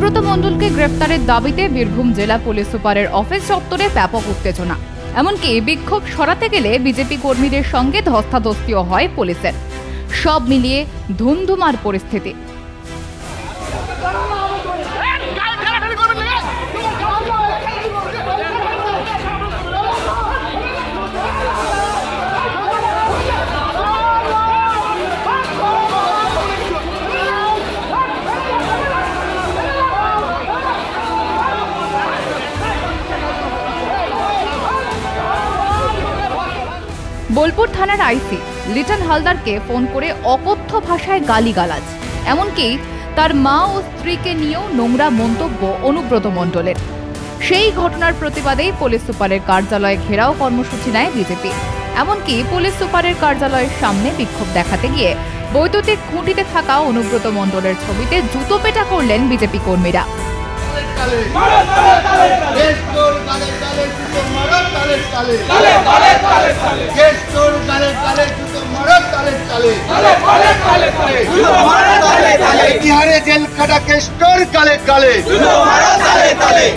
অনুব্রত মণ্ডলকে গ্রেফতারের দাবিতে বীরভূম জেলা পুলিশ সুপারের অফিস চত্বরে ব্যাপক উত্তেজনা। এমনকি বিক্ষোভ সরাতে গেলে বিজেপি কর্মীদের সঙ্গে ধস্তাধস্তিও হয় পুলিশের। সব মিলিয়ে ধুমধুমার পরিস্থিতি। বোলপুর থানার আইসি লিটন হালদারকে ফোন করে অকথ্য ভাষায় গালিগালাজ, এমনকি তার মা ও স্ত্রীকে নিয়েও নোংরা মন্তব্য অনুব্রত মণ্ডলের। সেই ঘটনার প্রতিবাদেই পুলিশ সুপারের কার্যালয়ে ঘেরাও কর্মসূচি নেয় বিজেপি। এমনকি পুলিশ সুপারের কার্যালয়ের সামনে বিক্ষোভ দেখাতে গিয়ে বৈদ্যুতিক খুঁটিতে থাকা অনুব্রত মণ্ডলের ছবিতে জুতো পেটা করলেন বিজেপি কর্মীরা। बिहारे जेल खड़ा केस्टोर काले काले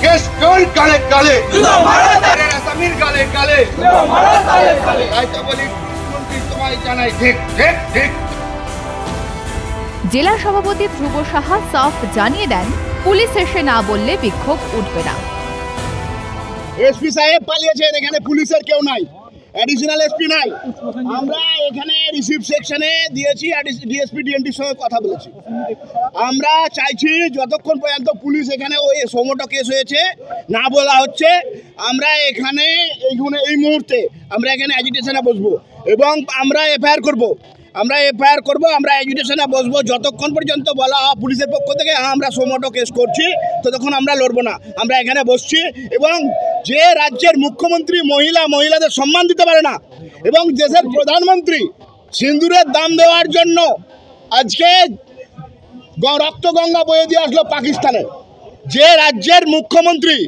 केस्टोर काले काले समीर काले काले तो बोली तुम्हारी জানাই ঠিক ঠিক ঠিক। জেলা সভাপতি ধ্রুব সাহা সাফ জানিয়ে দেন, পুলিশ এসে না বললে বিক্ষোভ উঠবে না। এসপি সাহেব পালিয়েছেন, এখানে পুলিশের কেউ নাই, অ্যাডিশনাল এসপি নাই। আমরা এখানে রিসিভ সেকশনে দিয়েছি, ডিএসপি ডিএনটির সঙ্গে কথা বলেছি। আমরা চাইছি যতক্ষণ পর্যন্ত পুলিশ এখানে ওই সোমোটো কেস হয়েছে না বলা হচ্ছে, আমরা এখানে এই মুহূর্তে আমরা এখানে অ্যাজিটেশনে বসবো এবং আমরা এফআইআর করবো। আমরা অ্যাজিটেশনে বসবো যতক্ষণ পর্যন্ত বলা হয় পুলিশের পক্ষ থেকে আমরা সোমোটো কেস করছি, ততক্ষণ আমরা লড়বো না। আমরা এখানে বসছি এবং যে রাজ্যের মুখ্যমন্ত্রী মহিলাদের সম্মান দিতে পারে না এবং দেশের প্রধানমন্ত্রী সিন্দুরের দাম দেওয়ার জন্য আজকে রক্তগঙ্গা বয়ে দিয়ে আসলো পাকিস্তানে, যে রাজ্যের মুখ্যমন্ত্রী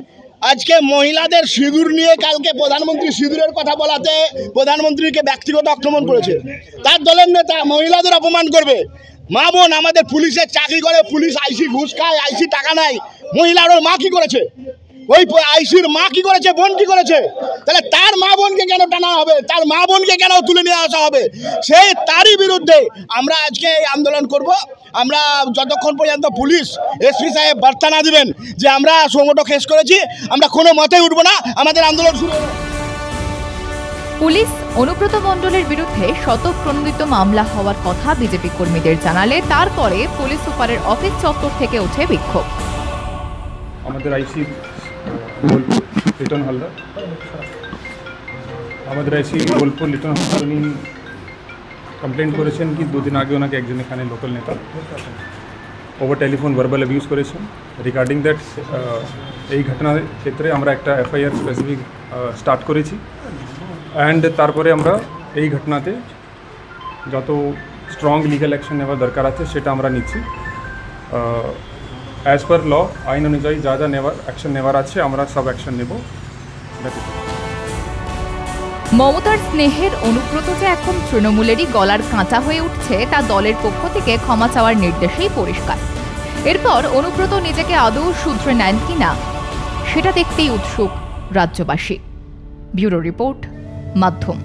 আজকে মহিলাদের সিঁদুর নিয়ে কালকে প্রধানমন্ত্রী সিঁদুরের কথা বলাতে প্রধানমন্ত্রীকে ব্যক্তিগত আক্রমণ করেছে, তার দলের নেতা মহিলাদের অপমান করবে। মা বোন আমাদের পুলিশের চাকরি করে, পুলিশ আইসি ঘুষ খায়, আইসি টাকা নেয়, মহিলার ওর মা কি করেছে, ওই আইসির মা কি করেছে, বোন কি করেছে, তাহলে তার মা বোনকে কেন টানা হবে, তার মা বোনকে কেন তুলে নিয়ে আসা হবে? সেই তারই বিরুদ্ধে আমরা আজকে এই আন্দোলন করব। আমরা যতক্ষণ পর্যন্ত পুলিশ এসপি সাহেব বার্তা না দিবেন যে আমরা সোমোটো কেস করেছি, আমরা কোনো মতেই উঠবো না, আমাদের আন্দোলন শুরু হবে। পুলিশ অনুব্রত মণ্ডলের বিরুদ্ধে শতপ্রণোদিত মামলা হওয়ার কথা বিজেপি কর্মীদের জানালে তারপরে পুলিশ সুপারের অফিস চত্বর থেকে ওঠে বিক্ষোভ। আমাদের আইসি বোলপুর লিটন হালদার উনি কমপ্লেন করেছেন কি 2 দিন আগে ওনাকে একজন এখানে লোকাল নেতা ওভার টেলিফোন ভার্বাল অ্যাবিউজ করেছেন। রিগার্ডিং দ্যাট এই ঘটনার ক্ষেত্রে আমরা একটা এফআইআর স্পেসিফিক স্টার্ট করেছি অ্যান্ড তারপরে আমরা এই ঘটনাতে যত স্ট্রং লিগ্যাল অ্যাকশন নেওয়ার দরকার আছে সেটা আমরা নিচ্ছি। অ্যাজ পার ল আইন অনুযায়ী যা যা অ্যাকশন নেওয়ার আছে আমরা সব অ্যাকশন নেব। মমতার স্নেহের অনুব্রত যে এখন তৃণমূলেরই গলার কাঁচা হয়ে উঠছে তা দলের পক্ষ থেকে ক্ষমা চাওয়ার নির্দেশেই পরিষ্কার। এরপর অনুব্রত নিজেকে আদৌ শুধরে নেন কিনা সেটা দেখতেই উৎসুক রাজ্যবাসী। ব্যুরো রিপোর্ট, মাধ্যম।